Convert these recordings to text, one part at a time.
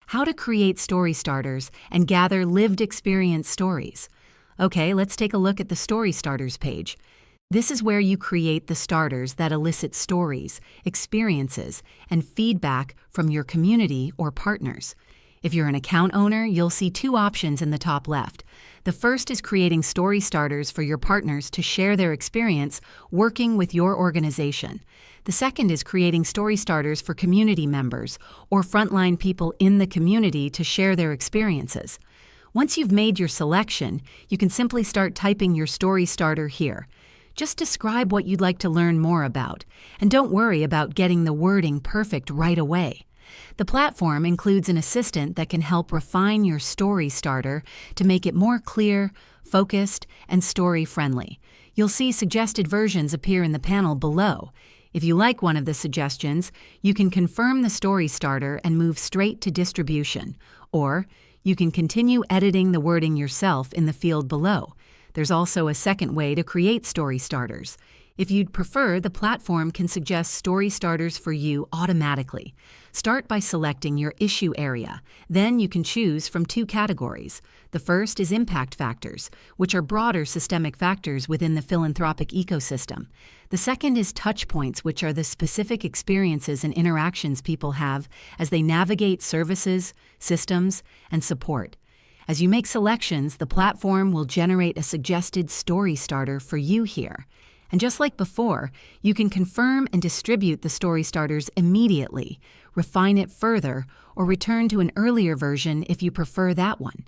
how to create story starters and gather lived experience stories. Okay, let's take a look at the Story Starters page. This is where you create the starters that elicit stories, experiences, and feedback from your community or partners. If you're an account owner, you'll see two options in the top left. The first is creating story starters for your partners to share their experience working with your organization. The second is creating story starters for community members or frontline people in the community to share their experiences. Once you've made your selection, you can simply start typing your story starter here. Just describe what you'd like to learn more about, and don't worry about getting the wording perfect right away. The platform includes an assistant that can help refine your story starter to make it more clear, focused, and story-friendly. You'll see suggested versions appear in the panel below. If you like one of the suggestions, you can confirm the story starter and move straight to distribution, or you can continue editing the wording yourself in the field below. There's also a second way to create story starters. If you'd prefer, the platform can suggest story starters for you automatically. Start by selecting your issue area. Then you can choose from two categories. The first is impact factors, which are broader systemic factors within the philanthropic ecosystem. The second is touch points, which are the specific experiences and interactions people have as they navigate services, systems, and support. As you make selections, the platform will generate a suggested story starter for you here. And just like before, you can confirm and distribute the story starters immediately, refine it further, or return to an earlier version if you prefer that one.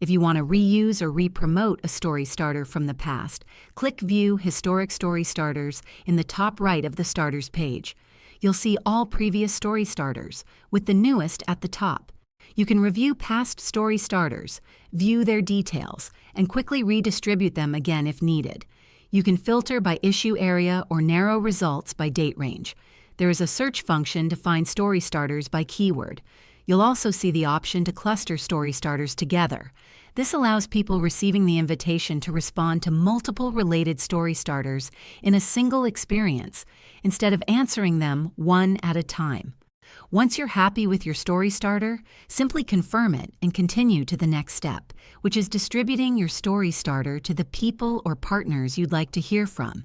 If you want to reuse or re-promote a story starter from the past, click View Historic Story Starters in the top right of the Starters page. You'll see all previous story starters, with the newest at the top. You can review past story starters, view their details, and quickly redistribute them again if needed. You can filter by issue area or narrow results by date range. There is a search function to find story starters by keyword. You'll also see the option to cluster story starters together. This allows people receiving the invitation to respond to multiple related story starters in a single experience, instead of answering them one at a time. Once you're happy with your story starter, simply confirm it and continue to the next step, which is distributing your story starter to the people or partners you'd like to hear from.